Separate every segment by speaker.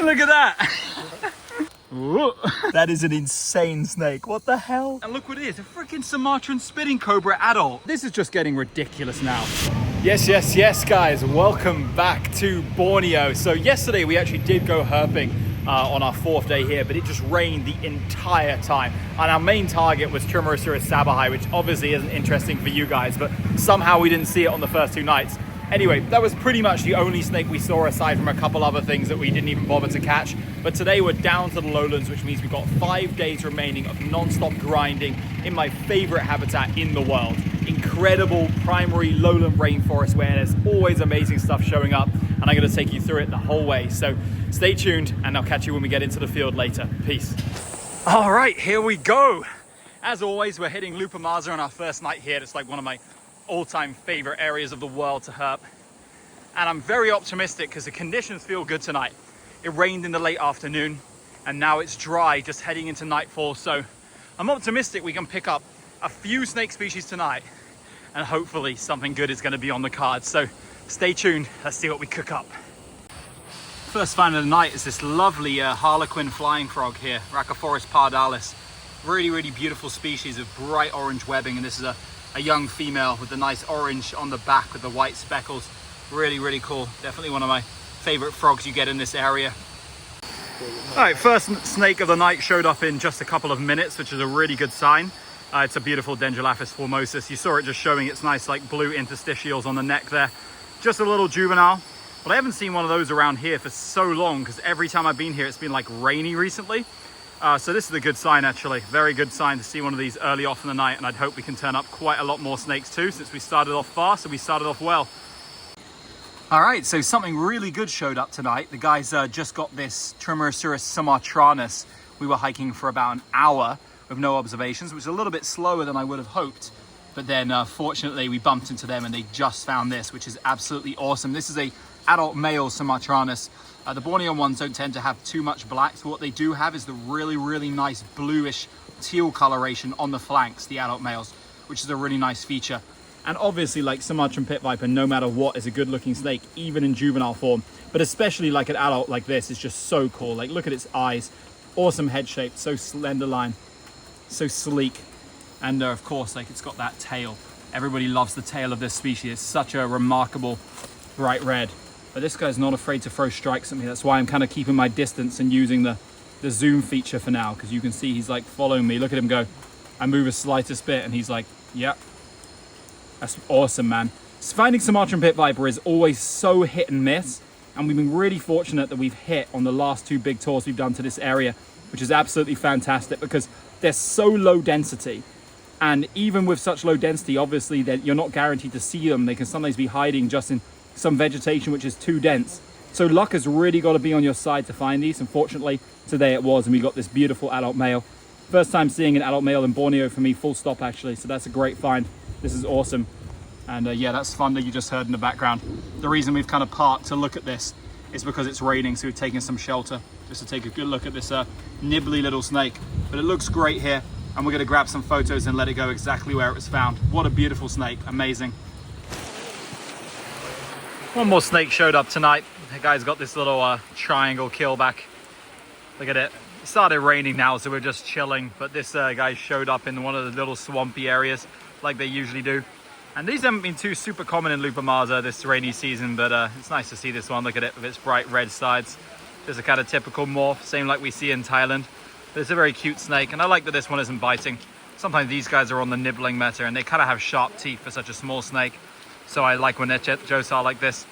Speaker 1: Look at that. That is an insane snake. What the hell? And look what it is, a freaking Sumatran spitting cobra adult. This is just getting ridiculous now. Yes, guys, welcome back to Borneo. So yesterday we actually did go herping on our 4th day here, but it just rained the entire time. And our main target was Trimeresurus sabahai, which obviously isn't interesting for you guys, but somehow we didn't see it on the first 2 nights. Anyway, that was pretty much the only snake we saw aside from a couple other things that we didn't even bother to catch. But today we're down to the lowlands, which means we've got 5 days remaining of non-stop grinding in my favorite habitat in the world. Incredible primary lowland rainforest where there's always amazing stuff showing up, and I'm going to take you through it the whole way. So stay tuned and I'll catch you when we get into the field later. Peace. All right, here we go. As always, we're hitting Lupamasa on our first night here. It's like one of my all-time favorite areas of the world to herp, and I'm very optimistic because the conditions feel good tonight. It rained in the late afternoon and now it's dry just heading into nightfall, so I'm optimistic we can pick up a few snake species tonight and hopefully something good is going to be on the cards. So stay tuned, let's see what we cook up. First find of the night is this lovely harlequin flying frog here, Rhacophorus pardalis. Really beautiful species of bright orange webbing, and this is a young female with the nice orange on the back with the white speckles. Really cool. Definitely one of my favorite frogs you get in this area. All right, first snake of the night showed up in just a couple of minutes, which is a really good sign. It's a beautiful Dendrolaphis formosus. You saw it just showing its nice like blue interstitials on the neck there. Just a little juvenile. But I haven't seen one of those around here for so long because every time I've been here it's been like rainy recently. So this is a good sign actually, very good sign to see one of these early off in the night, and I'd hope we can turn up quite a lot more snakes too, since we started off fast and we started off well. All right, so something really good showed up tonight. The guys just got this Trimeresurus sumatranus. We were hiking for about an hour with no observations, which was a little bit slower than I would have hoped. But then fortunately we bumped into them and they just found this, which is absolutely awesome. This is a adult male Sumatranus. The Borneo ones don't tend to have too much black, so what they do have is the really nice bluish teal coloration on the flanks, the adult males, which is a really nice feature. And obviously, like Sumatran pit viper, no matter what, is a good looking snake, even in juvenile form, but especially like an adult like this is just so cool. Like look at its eyes, awesome head shape, so slender line, so sleek, and of course like it's got that tail. Everybody loves the tail of this species. It's such a remarkable bright red. But this guy's not afraid to throw strikes at me. That's why I'm kind of keeping my distance and using the zoom feature for now, because you can see he's like following me. Look at him go. I move a slightest bit and he's like, yep. That's awesome, man. Finding Sumatran pit viper is always so hit and miss, and we've been really fortunate that we've hit on the last 2 big tours we've done to this area, which is absolutely fantastic because they're so low density. And even with such low density, obviously that you're not guaranteed to see them. They can sometimes be hiding just in some vegetation which is too dense. So luck has really got to be on your side to find these. Unfortunately, today it was, and we got this beautiful adult male. First time seeing an adult male in Borneo for me, full stop actually. So that's a great find. This is awesome. And yeah, that's thunder you just heard in the background. The reason we've kind of parked to look at this is because it's raining, so we've taken some shelter just to take a good look at this nibbly little snake. But it looks great here, and we're going to grab some photos and let it go exactly where it was found. What a beautiful snake, amazing. One more snake showed up tonight. The guy's got this little triangle keelback. Look at it. It started raining now, so we're just chilling. But this guy showed up in one of the little swampy areas like they usually do. And these haven't been too super common in Lupamasa this rainy season, but it's nice to see this one. Look at it with its bright red sides. Just a kind of typical morph, same like we see in Thailand. But it's a very cute snake, and I like that this one isn't biting. Sometimes these guys are on the nibbling meta, and they kind of have sharp teeth for such a small snake. So I like when they're docile like this.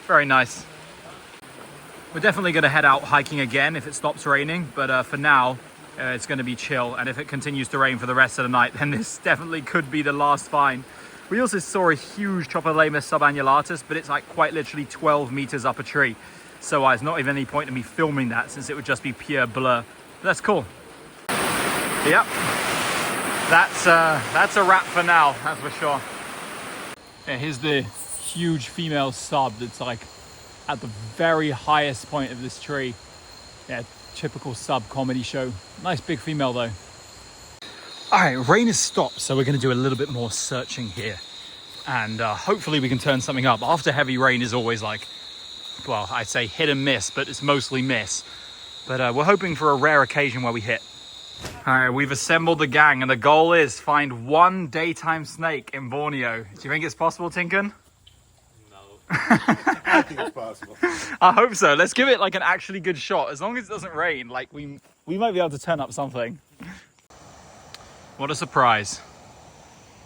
Speaker 1: Very nice. We're definitely going to head out hiking again if it stops raining, but for now it's going to be chill, and if it continues to rain for the rest of the night, then this definitely could be the last find. We also saw a huge Tropholemus subannulatus, but it's like quite literally 12 meters up a tree, so there's not even any point in me filming that since it would just be pure blur. But that's cool. Yep, that's a wrap for now, that's for sure. Yeah, here's the huge female sub that's like at the very highest point of this tree. Yeah, typical sub comedy show. Nice big female though. All right, rain has stopped, so we're going to do a little bit more searching here, and hopefully we can turn something up. After heavy rain is always like well, I'd say hit and miss, but it's mostly miss. But we're hoping for a rare occasion where we hit. All right, we've assembled the gang, and the goal is find one daytime snake in Borneo. Do you think it's possible, Tinkin?
Speaker 2: No. I think it's possible.
Speaker 1: I hope so. Let's give it like an actually good shot. As long as it doesn't rain, like we might be able to turn up something. What a surprise.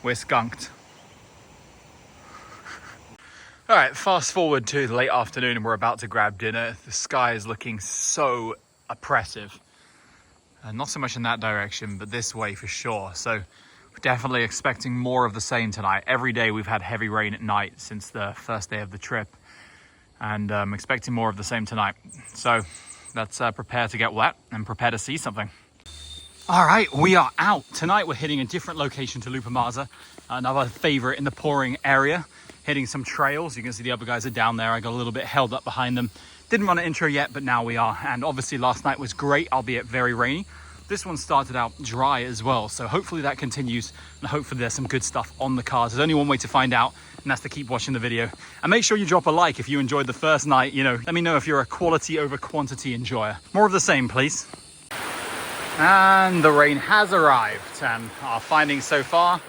Speaker 1: We're skunked. All right, fast forward to the late afternoon and we're about to grab dinner. The sky is looking so oppressive. Not so much in that direction, but this way for sure. So we're definitely expecting more of the same tonight. Every day we've had heavy rain at night since the first day of the trip. And I'm expecting more of the same tonight. So let's prepare to get wet and prepare to see something. All right, we are out. Tonight we're hitting a different location to Lupamasa, another favorite in the pouring area. Hitting some trails. You can see the other guys are down there. I got a little bit held up behind them. Didn't run an intro yet, but now we are. And obviously last night was great, albeit very rainy. This one started out dry as well. So hopefully that continues, and hopefully there's some good stuff on the cars. There's only one way to find out, and that's to keep watching the video. And make sure you drop a like if you enjoyed the first night. You know, let me know if you're a quality over quantity enjoyer. More of the same, please. And the rain has arrived, and our findings so far,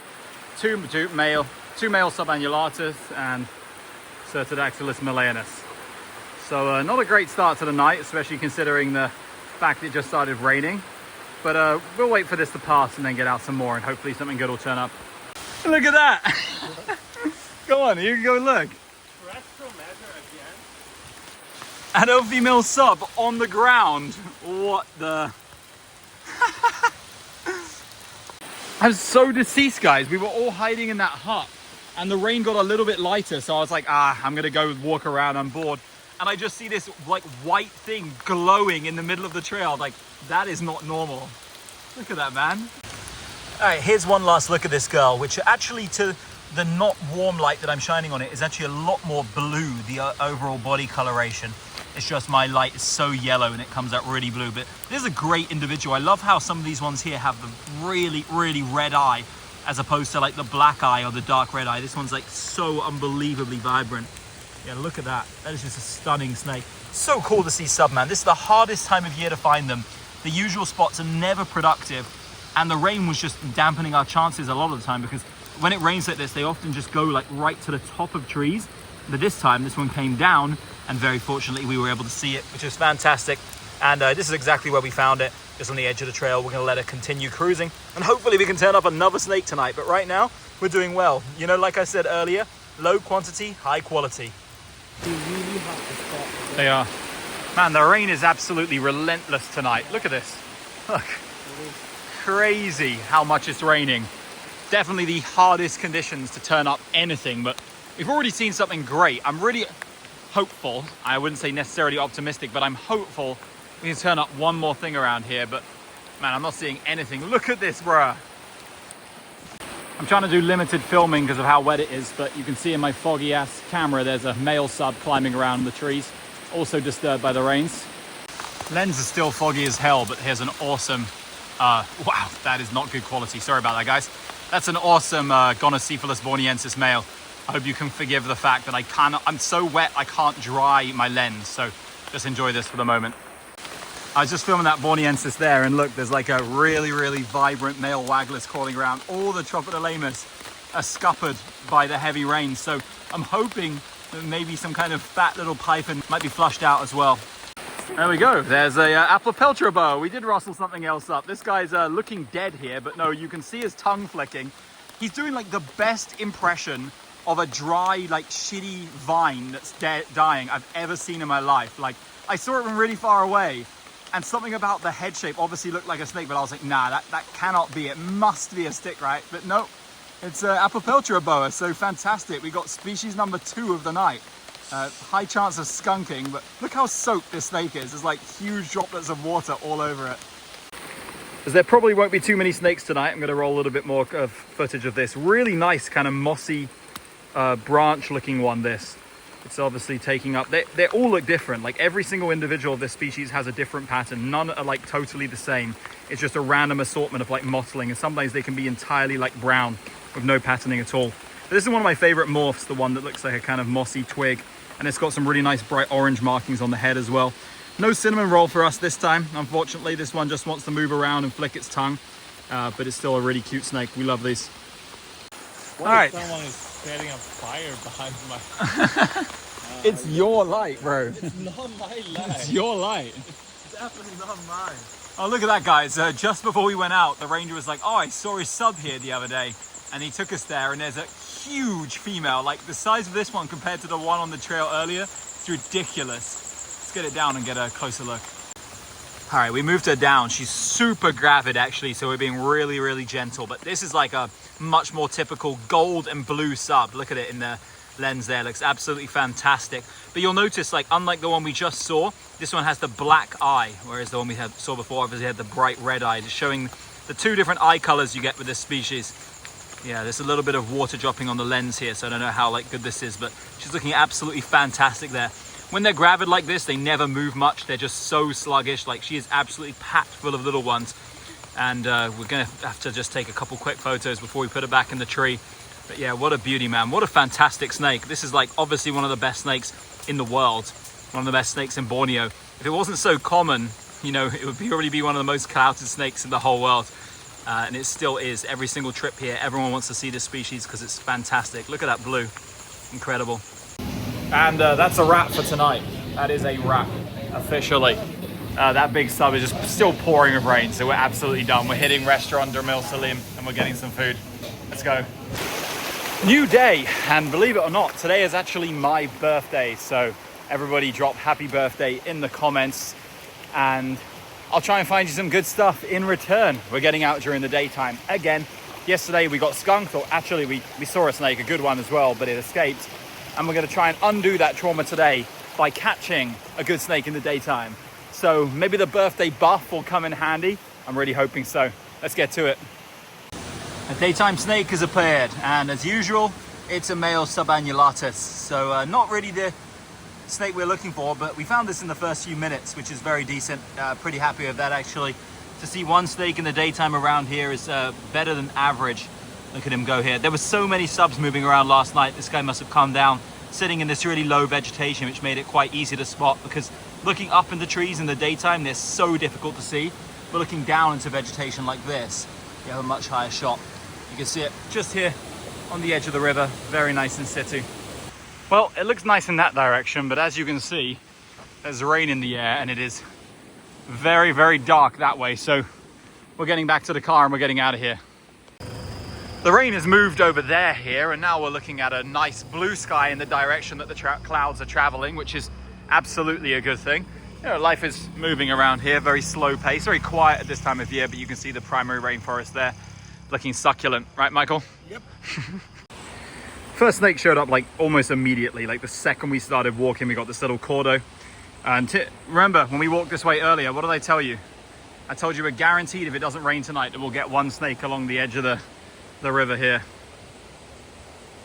Speaker 1: two male subannulatus and Certodactylus malayanus. So not a great start to the night, especially considering the fact it just started raining. But we'll wait for this to pass and then get out some more, and hopefully something good will turn up. Look at that! Go on, you can go look. Adult female sub on the ground. What the... I'm so deceased, guys. We were all hiding in that hut and the rain got a little bit lighter. So I was like, I'm going to go walk around. I'm bored. And I just see this like white thing glowing in the middle of the trail. Like, that is not normal. Look at that, man. All right, here's one last look at this girl, which actually to the not warm light that I'm shining on it is actually a lot more blue, the overall body coloration. It's just my light is so yellow and it comes out really blue. But this is a great individual. I love how some of these ones here have the really, really red eye as opposed to like the black eye or the dark red eye. This one's like so unbelievably vibrant. Yeah, look at that. That is just a stunning snake. So cool to see sub, man. This is the hardest time of year to find them. The usual spots are never productive. And the rain was just dampening our chances a lot of the time because when it rains like this, they often just go like right to the top of trees. But this time, this one came down and very fortunately we were able to see it, which is fantastic. And this is exactly where we found it, just on the edge of the trail. We're gonna let it continue cruising and hopefully we can turn up another snake tonight. But right now, we're doing well. You know, like I said earlier, low quantity, high quality. They are. Man, the rain is absolutely relentless tonight. Look at this. Look. Crazy how much it's raining. Definitely the hardest conditions to turn up anything, but we've already seen something great. I'm really hopeful. I wouldn't say necessarily optimistic, but I'm hopeful we can turn up one more thing around here. But man, I'm not seeing anything. Look at this, bruh. I'm trying to do limited filming because of how wet it is, but you can see in my foggy ass camera, there's a male sub climbing around the trees, also disturbed by the rains. Lens is still foggy as hell, but here's an awesome, wow, that is not good quality. Sorry about that, guys. That's an awesome Gonocephalus borneensis male. I hope you can forgive the fact that I'm so wet, I can't dry my lens. So just enjoy this for the moment. I was just filming that borneensis there, and look, there's like a really, really vibrant male waggler crawling around. All the Tropidolaemus are scuppered by the heavy rain. So I'm hoping that maybe some kind of fat little python might be flushed out as well. There we go. There's a Aplepeltra boa. We did rustle something else up. This guy's looking dead here, but no, you can see his tongue flicking. He's doing like the best impression of a dry, like shitty vine that's dying I've ever seen in my life. Like, I saw it from really far away, and something about the head shape obviously looked like a snake, but I was like, nah, that cannot be. It must be a stick, right? But no, it's Aplepeltra boa. So fantastic. We got species number 2 of the night. High chance of skunking, but look how soaked this snake is. There's like huge droplets of water all over it. As there probably won't be too many snakes tonight, I'm going to roll a little bit more of footage of this. Really nice kind of mossy branch looking one, this. It's obviously taking up, they all look different. Like every single individual of this species has a different pattern. None are like totally the same. It's just a random assortment of like mottling, and sometimes they can be entirely like brown with no patterning at all. But this is one of my favorite morphs, the one that looks like a kind of mossy twig. And it's got some really nice bright orange markings on the head as well. No cinnamon roll for us this time. Unfortunately, this one just wants to move around and flick its tongue. But it's still a really cute snake. We love these.
Speaker 2: What
Speaker 1: All right.
Speaker 2: Someone is setting a fire behind my...
Speaker 1: It's your light, bro.
Speaker 2: It's not my light.
Speaker 1: It's your light.
Speaker 2: It's definitely not mine.
Speaker 1: Oh, look at that, guys. Just before we went out, the ranger was like, oh, I saw his sub here the other day. And he took us there, and there's a huge female. Like, the size of this one compared to the one on the trail earlier, it's ridiculous. Let's get it down and get a closer look. All right, we moved her down. She's super gravid, actually, so we're being really, really gentle. But this is like a much more typical gold and blue sub. Look at it in the lens there. Looks absolutely fantastic. But you'll notice, like, unlike the one we just saw, this one has the black eye, whereas the one we saw before obviously had the bright red eye, just showing the two different eye colors you get with this species. Yeah, there's a little bit of water dropping on the lens here, so I don't know how good this is, but she's looking absolutely fantastic there. When they're gravid like this, they never move much. They're just so sluggish. Like, she is absolutely packed full of little ones. And we're gonna have to just take a couple quick photos before we put it back in the tree. But yeah, what a beauty, man. What a fantastic snake. This is like obviously one of the best snakes in the world. One of the best snakes in Borneo. If it wasn't so common, you know, it would already be one of the most clouted snakes in the whole world. And it still is. Every single trip here, everyone wants to see this species because it's fantastic. Look at that blue. Incredible. And that's a wrap for tonight. That is a wrap, officially. That big sub is just still pouring with rain, so we're absolutely done. We're hitting restaurant Dermil Salim and we're getting some food. Let's go. New day, and believe it or not, today is actually my birthday. So everybody drop happy birthday in the comments, and I'll try and find you some good stuff in return. We're getting out during the daytime again. Yesterday we got skunked, or actually we saw a snake, a good one as well, but it escaped. And we're gonna try and undo that trauma today by catching a good snake in the daytime. So maybe the birthday buff will come in handy. I'm really hoping so. Let's get to it. A daytime snake has appeared, and as usual, it's a male subannulatus. So not really the snake we're looking for, but we found this in the first few minutes, which is very decent. Pretty happy with that, actually. To see one snake in the daytime around here is better than average. Look at him go here. There were so many subs moving around last night. This guy must have come down, sitting in this really low vegetation, which made it quite easy to spot, because looking up in the trees in the daytime, they're so difficult to see. But looking down into vegetation like this, you have a much higher shot. You can see it just here on the edge of the river. Very nice in situ. Well, it looks nice in that direction, but as you can see, there's rain in the air and it is very, very dark that way. So we're getting back to the car and we're getting out of here. The rain has moved over there here, and now we're looking at a nice blue sky in the direction that the clouds are traveling, which is absolutely a good thing. You know, life is moving around here, very slow pace, very quiet at this time of year, but you can see the primary rainforest there looking succulent. Right, Michael?
Speaker 2: Yep.
Speaker 1: First snake showed up like almost immediately. Like the second we started walking, we got this little cordo. And remember, when we walked this way earlier, what did I tell you? I told you we're guaranteed if it doesn't rain tonight that we'll get one snake along the edge of the river here.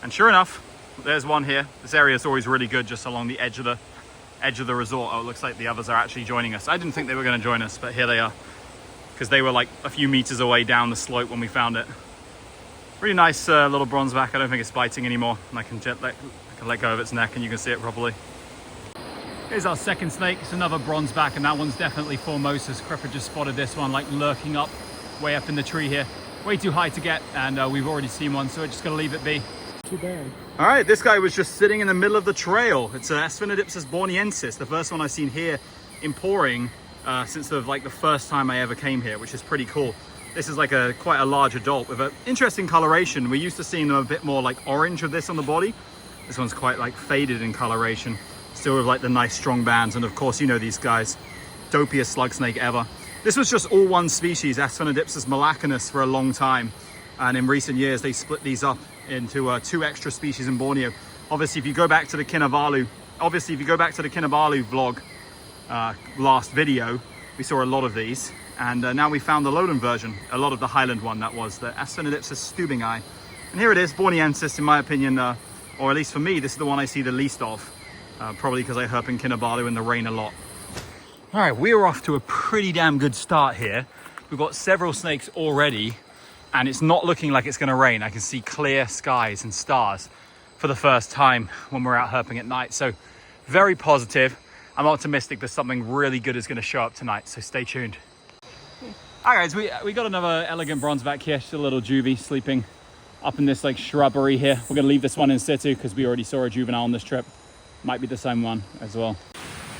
Speaker 1: And sure enough, there's one here. This area is always really good, just along the edge of the resort. Oh, it looks like the others are actually joining us. I didn't think they were going to join us, but here they are, because they were like a few meters away down the slope when we found it. Really nice little bronzeback. I don't think it's biting anymore, and I can let go of its neck and you can see it properly. Here's our second snake. It's another bronzeback, and that one's definitely Formosus. Cripper just spotted this one like lurking up way up in the tree here. Way too high to get, and we've already seen one, so we're just gonna leave it be.
Speaker 2: Too bad.
Speaker 1: All right, this guy was just sitting in the middle of the trail. It's Asphenodipsis borneensis, the first one I've seen here in pouring since the first time I ever came here, which is pretty cool. This is like quite a large adult with an interesting coloration. We're used to seeing them a bit more like orange with this on the body. This one's quite like faded in coloration, still with like the nice strong bands. And of course, you know these guys, dopiest slug snake ever. This was just all one species, Asphenodipsis malacanus, for a long time. And in recent years, they split these up into 2 extra species in Borneo. Obviously, if you go back to the Kinabalu vlog last video, we saw a lot of these. And now we found the lowland version, a lot of the highland one, that was the Asphenodipsis stubingi. And here it is, borneensis, in my opinion, or at least for me, this is the one I see the least of. Probably because I herp in Kinabalu in the rain a lot. All right, we're off to a pretty damn good start here. We've got several snakes already, and it's not looking like it's gonna rain. I can see clear skies and stars for the first time when we're out herping at night. So very positive. I'm optimistic that something really good is going to show up tonight, so stay tuned. All right, guys, we got another elegant bronze back here. Just a little juvie sleeping up in this like shrubbery here. We're going to leave this one in situ because we already saw a juvenile on this trip. Might be the same one as well.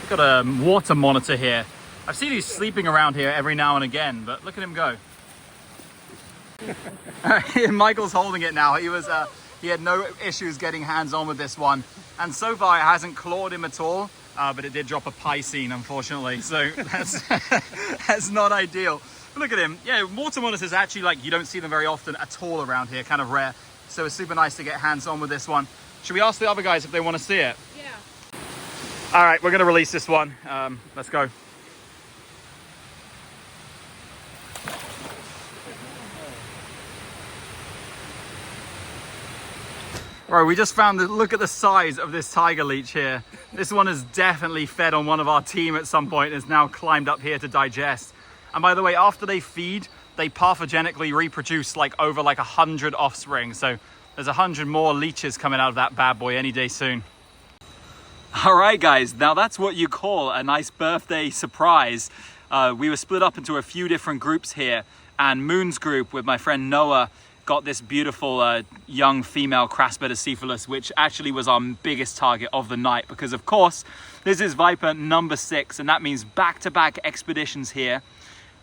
Speaker 1: We've got a water monitor here. I've seen he's sleeping around here every now and again, but look at him go. Michael's holding it now. He had no issues getting hands on with this one, and so far it hasn't clawed him at all, but it did drop a piscine, unfortunately, so that's not ideal. But look at him. Yeah, water monitors actually, like, you don't see them very often at all around here, kind of rare, so it's super nice to get hands on with this one. Should we ask the other guys if they want to see it?
Speaker 3: Yeah.
Speaker 1: All right, we're going to release this one. Let's go. Right, we just found look at the size of this tiger leech here. This one has definitely fed on one of our team at some point and has now climbed up here to digest. And by the way, after they feed, they pathogenically reproduce like over like 100 offspring. So there's 100 more leeches coming out of that bad boy any day soon. All right, guys, now that's what you call a nice birthday surprise. We were split up into a few different groups here, and Moon's group with my friend Noah got this beautiful young female Craspediciphalus, which actually was our biggest target of the night because, of course, this is Viper number 6, and that means back-to-back expeditions here.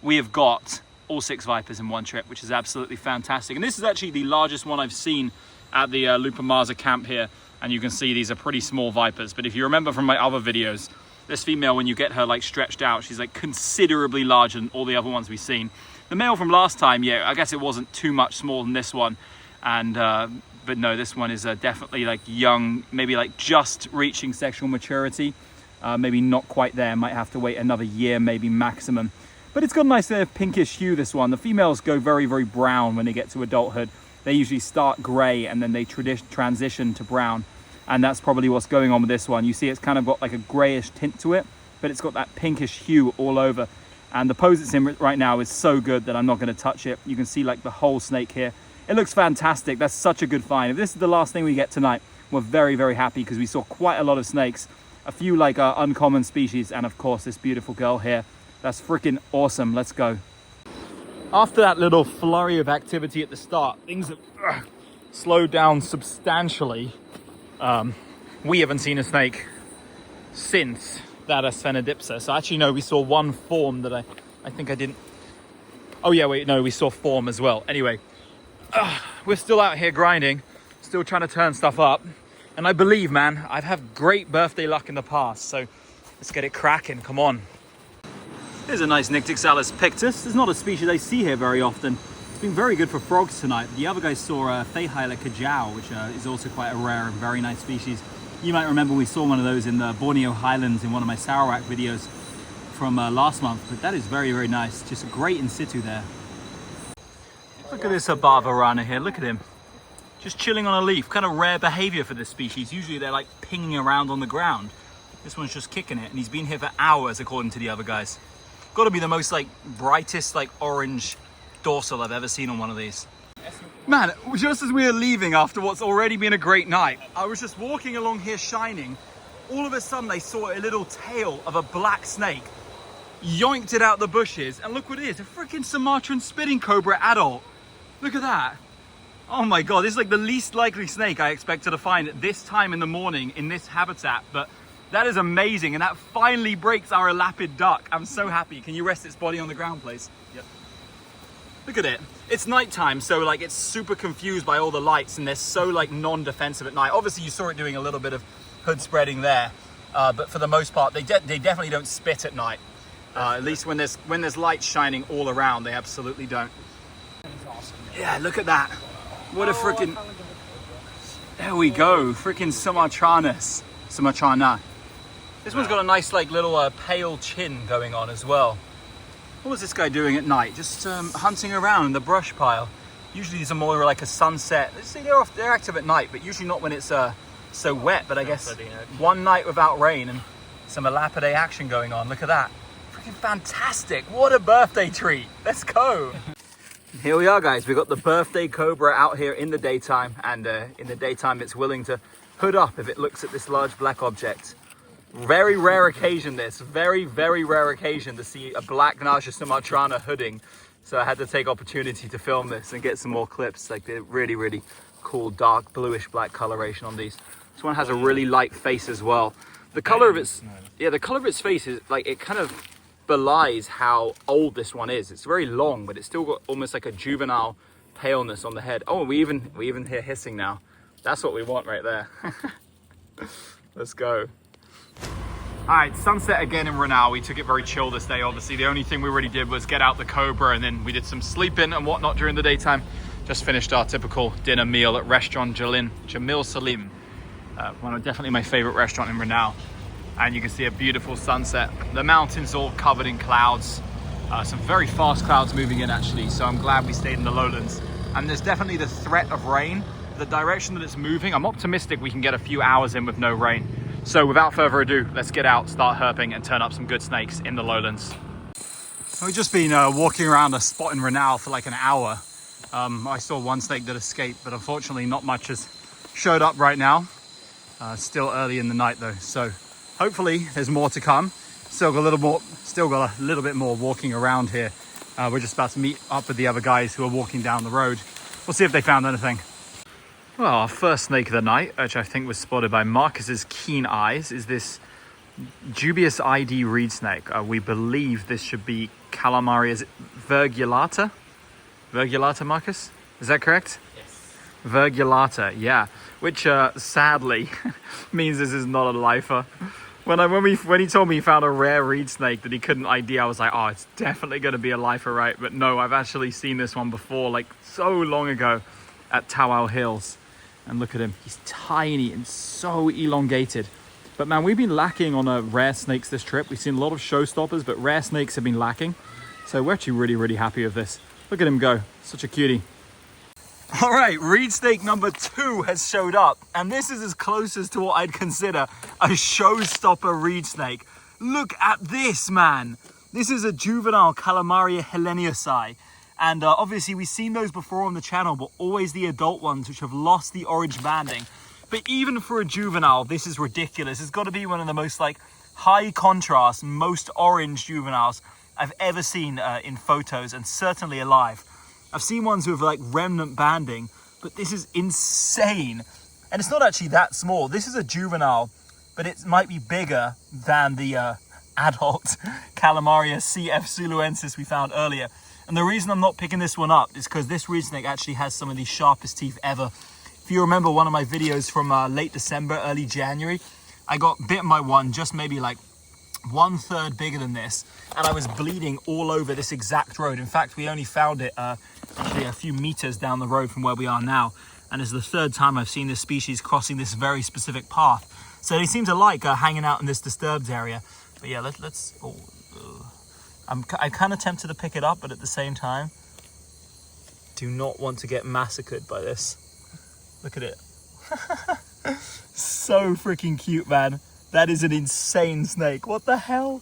Speaker 1: We have got all 6 Vipers in one trip, which is absolutely fantastic. And this is actually the largest one I've seen at the Lupamaza camp here, and you can see these are pretty small Vipers. But if you remember from my other videos, this female, when you get her like stretched out, she's like considerably larger than all the other ones we've seen. The male from last time, yeah, I guess it wasn't too much smaller than this one. And, but no, this one is definitely like young, maybe like just reaching sexual maturity. Maybe not quite there, might have to wait another year, maybe maximum. But it's got a nice pinkish hue, this one. The females go very, very brown when they get to adulthood. They usually start gray and then they transition to brown. And that's probably what's going on with this one. You see it's kind of got like a grayish tint to it, but it's got that pinkish hue all over. And the pose it's in right now is so good that I'm not going to touch it. You can see like the whole snake here. It looks fantastic. That's such a good find. If this is the last thing we get tonight, we're very, very happy because we saw quite a lot of snakes, a few like uncommon species, and of course this beautiful girl here. That's freaking awesome. Let's go. After that little flurry of activity at the start, things have slowed down substantially. We haven't seen a snake since that Sphenodipsa. So actually, no, we saw one form that I think I didn't. Oh yeah, wait, no, we saw form as well. Anyway, we're still out here grinding, still trying to turn stuff up. And I believe, man, I've had great birthday luck in the past. So let's get it cracking, come on. Here's a nice Nyctixalis pictus. It's not a species I see here very often. It's been very good for frogs tonight. The other guys saw Feihyla kajau, which is also quite a rare and very nice species. You might remember we saw one of those in the Borneo highlands in one of my Sarawak videos from last month, but that is very, very nice. Just great in situ there. Look at this Abavarana here, look at him. Just chilling on a leaf, kind of rare behavior for this species. Usually they're like pinging around on the ground. This one's just kicking it, and he's been here for hours according to the other guys. Got to be the most like brightest like orange dorsal I've ever seen on one of these. Man, just as we were leaving after what's already been a great night, I was just walking along here shining. All of a sudden I saw a little tail of a black snake, yoinked it out the bushes, and look what it is, a freaking Sumatran spitting cobra adult. Look at that. Oh my God, this is like the least likely snake I expected to find at this time in the morning in this habitat, but that is amazing, and that finally breaks our elapid duck. I'm so happy. Can you rest its body on the ground, please? Yep. Look at it. It's nighttime, so like it's super confused by all the lights, and they're so like non-defensive at night. Obviously, you saw it doing a little bit of hood spreading there, but for the most part, they definitely don't spit at night. At least when there's lights shining all around, they absolutely don't.
Speaker 3: Awesome.
Speaker 1: Yeah, look at that. What a freaking. There we go. Freaking Sumatrana. This one's got a nice like little pale chin going on as well. What was this guy doing at night? Just hunting around in the brush pile. Usually these are more like a sunset. Let's see, they're active at night, but usually not when it's so wet. But I guess one night without rain and some Elapidae action going on. Look at that. Freaking fantastic. What a birthday treat. Let's go. Here we are, guys. We've got the birthday cobra out here in the daytime, and in the daytime it's willing to hood up if it looks at this large black object. Very rare occasion this, very rare occasion to see a black Naja sumatrana hooding. So I had to take opportunity to film this and get some more clips. Like they're really cool dark bluish black coloration on these. This one has a really light face as well. The color of its, the color of its face is like, it kind of belies how old this one is. It's very long, but it's still got almost like a juvenile paleness on the head. Oh, we even hear hissing now. That's what we want right there. Let's go. All right, sunset again in Borneo. We took it very chill this day, obviously. The only thing we really did was get out the Cobra, and then we did some sleeping and whatnot during the daytime. Just finished our typical dinner meal at restaurant Jamil Salim. Definitely my favorite restaurant in Borneo. And you can see a beautiful sunset. The mountains all covered in clouds. Some very fast clouds moving in actually, so I'm glad we stayed in the lowlands. And there's definitely the threat of rain. The direction that it's moving, I'm optimistic we can get a few hours in with no rain. So without further ado, let's get out, start herping and turn up some good snakes in the lowlands. We've just been walking around a spot in Borneo for like an hour. I saw one snake that escaped, but unfortunately not much has showed up right now. Still early in the night though, so hopefully there's more to come. Still got a little bit more walking around here. We're just about to meet up with the other guys who are walking down the road. We'll see if they found anything. Well, our first snake of the night, which I think was spotted by Marcus's keen eyes, is this dubious ID reed snake. We believe this should be calamari. Is it virgulata? Virgulata, Marcus? Is that correct?
Speaker 2: Yes.
Speaker 1: Virgulata, yeah. Which sadly means this is not a lifer. When he told me he found a rare reed snake that he couldn't ID, I was like, oh, it's definitely going to be a lifer, right? But no, I've actually seen this one before, like so long ago at Tawau Hills. And look at him, he's tiny and so elongated. But man, we've been lacking on rare snakes this trip. We've seen a lot of showstoppers, but rare snakes have been lacking. So we're actually really happy with this. Look at him go, such a cutie. All right, reed snake number 2 has showed up. And this is as close as to what I'd consider a showstopper reed snake. Look at this, man. This is a juvenile Calamaria heleniusi. And obviously we've seen those before on the channel, but always the adult ones which have lost the orange banding. But even for a juvenile, this is ridiculous. It's got to be one of the most like high contrast, most orange juveniles I've ever seen in photos, and certainly alive. I've seen ones with like remnant banding, but this is insane. And it's not actually that small. This is a juvenile, but it might be bigger than the adult Calamaria CF suluensis we found earlier. And the reason I'm not picking this one up is because this reed snake actually has some of the sharpest teeth ever. If you remember one of my videos from late December, early January, I got bitten by one just maybe like 1/3 bigger than this, and I was bleeding all over this exact road. In fact, we only found it actually a few meters down the road from where we are now, and it's the 3rd time I've seen this species crossing this very specific path. So they seem to like hanging out in this disturbed area. But yeah, I'm kind of tempted to pick it up, but at the same time, do not want to get massacred by this. Look at it. So freaking cute, man. That is an insane snake. What the hell?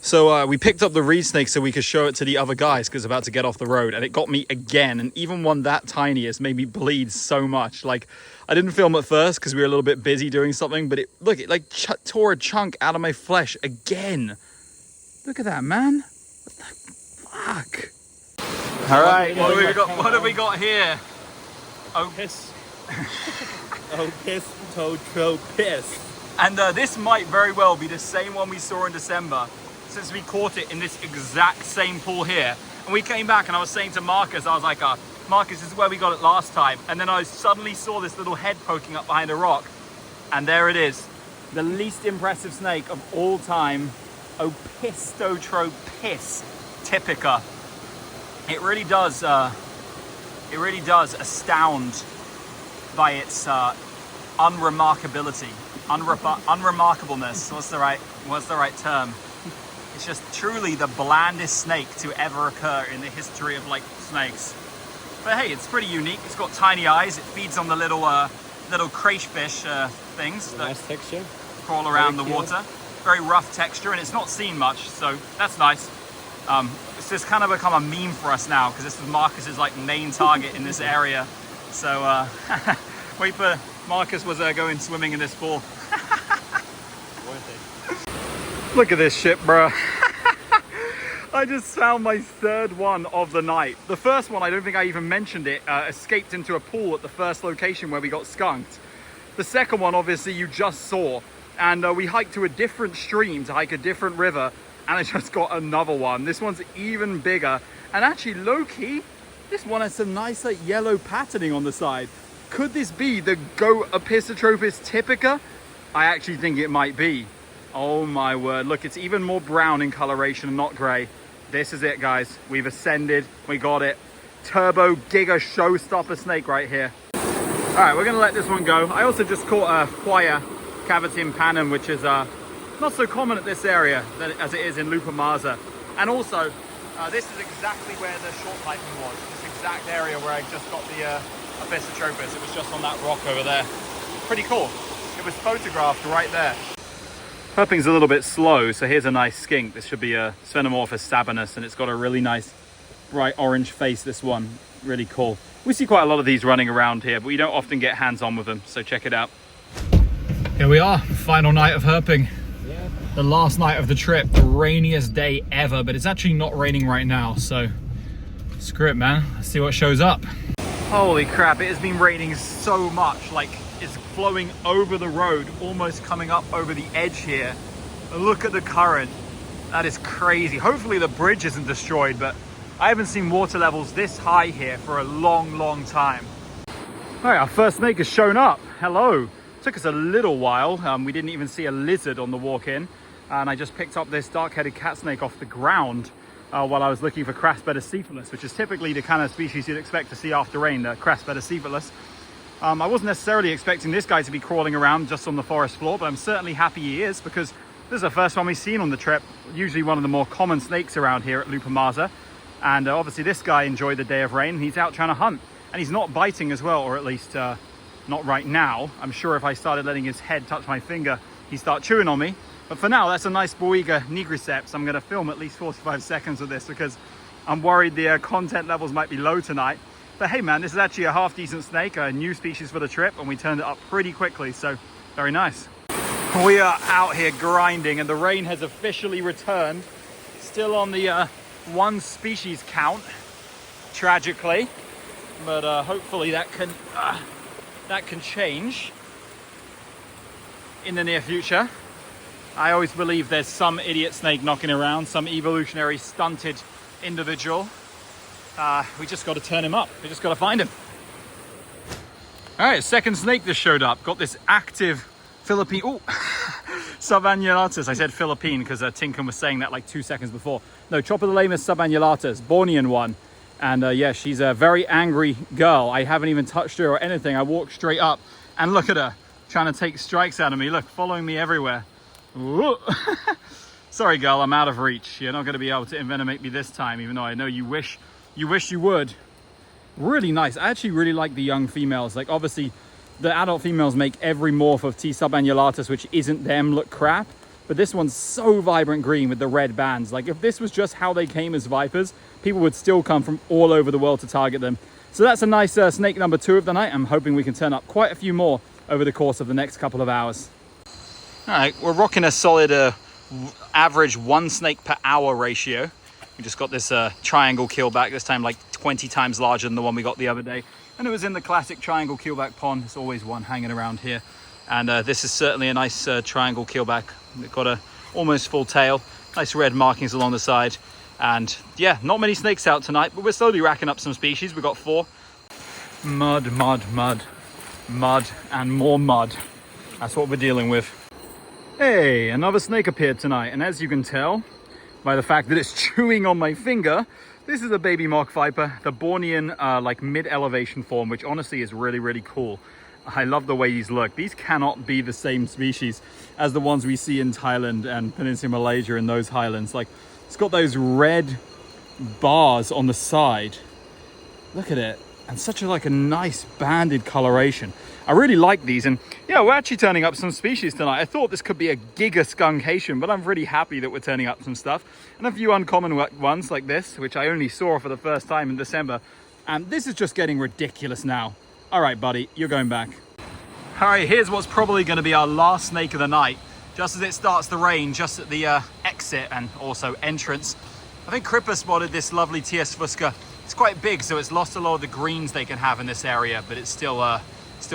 Speaker 1: So we picked up the reed snake so we could show it to the other guys because about to get off the road, and it got me again. And even one that tiny has made me bleed so much. Like, I didn't film at first because we were a little bit busy doing something, but it tore a chunk out of my flesh again. Look at that, man. What the fuck? All right, what have we got here? Oh,
Speaker 2: Piss. Oh, piss, Totro, piss.
Speaker 1: And this might very well be the same one we saw in December, since we caught it in this exact same pool here. And we came back and I was saying to Marcus, I was like, Marcus, this is where we got it last time. And then I suddenly saw this little head poking up behind a rock. And there it is. The least impressive snake of all time. Opistotropis typica. It really does astound by its unremarkability, unremarkableness. What's the right term? It's just truly the blandest snake to ever occur in the history of like snakes. But hey, it's pretty unique. It's got tiny eyes. It feeds on the little crayfish things that
Speaker 2: nice texture.
Speaker 1: Crawl around the water. Very rough texture, and it's not seen much, so that's nice. It's just kind of become a meme for us now because this was Marcus's like main target in this area. So wait for Marcus was going swimming in this pool. Look at this shit, bro. I just found my third one of the night. The first one, I don't think I even mentioned it, escaped into a pool at the first location where we got skunked. The second one, obviously, you just saw. And we hiked to a different stream to hike a different river. And I just got another one. This one's even bigger. And actually, low-key, this one has some nice like yellow patterning on the side. Could this be the goat Epistotropis typica? I actually think it might be. Oh my word, look, it's even more brown in coloration, not gray. This is it, guys. We've ascended, we got it. Turbo Giga Showstopper snake right here. All right, we're gonna let this one go. I also just caught a Huaya Cavatim panum, which is not so common at this area as it is in Lupamaza. And also, this is exactly where the short piping was. This exact area where I just got the Epistotropis. It was just on that rock over there. Pretty cool. It was photographed right there. Herping's a little bit slow, so here's a nice skink. This should be a Sphenomorphus sabinus, and it's got a really nice bright orange face, this one. Really cool. We see quite a lot of these running around here, but we don't often get hands-on with them, so check it out. Here we are, final night of herping. Yeah. The last night of the trip, the rainiest day ever, but it's actually not raining right now, so screw it, man. Let's see what shows up. Holy crap, it has been raining so much, like it's flowing over the road, almost coming up over the edge here. Look at the current. That is crazy. Hopefully the bridge isn't destroyed, but I haven't seen water levels this high here for a long, long time. All right, our first snake has shown up. Hello. Took us a little while. We didn't even see a lizard on the walk in. And I just picked up this dark-headed cat snake off the ground while I was looking for Craspedicephalus, which is typically the kind of species you'd expect to see after rain, the Craspedicephalus. I wasn't necessarily expecting this guy to be crawling around just on the forest floor, but I'm certainly happy he is, because this is the first one we've seen on the trip. Usually one of the more common snakes around here at Lupamaza. And obviously this guy enjoyed the day of rain. He's out trying to hunt, and he's not biting as well, or at least not right now. I'm sure if I started letting his head touch my finger, he'd start chewing on me. But for now, that's a nice Boiga nigriceps. I'm gonna film at least 45 seconds of this because I'm worried the content levels might be low tonight. But hey man, this is actually a half decent snake, a new species for the trip, and we turned it up pretty quickly, so very nice. We are out here grinding and the rain has officially returned. Still on the one species count, tragically, but hopefully that can change in the near future. I always believe there's some idiot snake knocking around, some evolutionary stunted individual. We just got to turn him up. We just got to find him. All right, second snake that showed up. Got this active Philippine, subannulatus. I said Philippine because Tinkham was saying that like 2 seconds before. No, Tropidolaemus subannulatus, Bornean one. And yeah, she's a very angry girl. I haven't even touched her or anything. I walked straight up and look at her trying to take strikes out of me. Look, following me everywhere. Sorry, girl, I'm out of reach. You're not going to be able to envenomate me this time, even though I know you wish you would. Really nice. I actually really like the young females. Like obviously the adult females make every morph of T. subannulatus, which isn't them, look crap. But this one's so vibrant green with the red bands. Like if this was just how they came as vipers, people would still come from all over the world to target them. So that's a nice snake number 2 of the night. I'm hoping we can turn up quite a few more over the course of the next couple of hours. All right, we're rocking a solid average 1 snake per hour ratio. We just got this triangle keelback, this time like 20 times larger than the one we got the other day. And it was in the classic triangle keelback pond. There's always one hanging around here. And this is certainly a nice triangle keelback. It's got a almost full tail, nice red markings along the side. And yeah, not many snakes out tonight, but we're slowly racking up some species. We've got 4. Mud, mud, mud, mud, and more mud. That's what we're dealing with. Hey, another snake appeared tonight. And as you can tell, by the fact that it's chewing on my finger, this is a baby mock viper, the Bornean like mid-elevation form, which honestly is really, really cool. I love the way these look. These cannot be the same species as the ones we see in Thailand and Peninsular Malaysia in those highlands. Like it's got those red bars on the side. Look at it. And such a nice banded coloration. I really like these, and yeah, we're actually turning up some species tonight. I thought this could be a giga skunkation, but I'm really happy that we're turning up some stuff. And a few uncommon ones like this, which I only saw for the first time in December. And this is just getting ridiculous now. All right, buddy, you're going back. All right, here's what's probably going to be our last snake of the night. just as it starts to rain, just at the exit and also entrance. I think Cripper spotted this lovely TS Fusca. It's quite big, so it's lost a lot of the greens they can have in this area, but it's still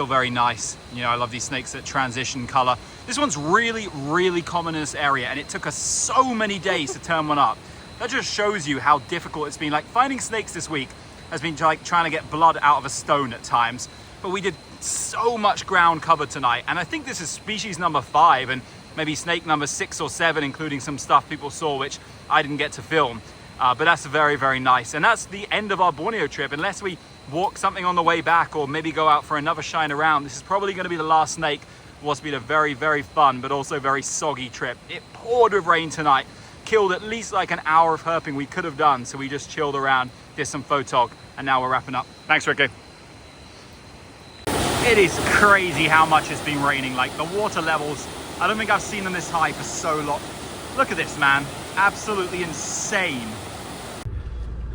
Speaker 1: very nice. You know, I love these snakes that transition color. This one's really, really common in this area, and it took us so many days to turn one up. That just shows you how difficult it's been. Like, finding snakes this week has been like trying to get blood out of a stone at times, but we did so much ground covered tonight, and I think this is species number 5 and maybe snake number 6 or 7, including some stuff people saw which I didn't get to film. But that's very, very nice. And that's the end of our Borneo trip. Unless we walk something on the way back or maybe go out for another shine around, this is probably going to be the last snake. What's been a very, very fun but also very soggy trip. It poured with rain tonight, killed at least like an hour of herping we could have done, so we just chilled around, did some photog, and now we're wrapping up. Thanks, Ricky. It is crazy how much it's been raining. Like, the water levels, I don't think I've seen them this high for so long. Look at this, man. Absolutely insane.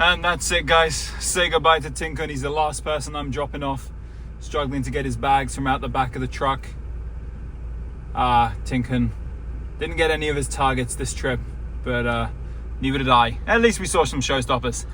Speaker 1: And that's it, guys. Say goodbye to Tinker. He's the last person I'm dropping off. Struggling to get his bags from out the back of the truck. Tinker didn't get any of his targets this trip, but neither did I. At least we saw some showstoppers.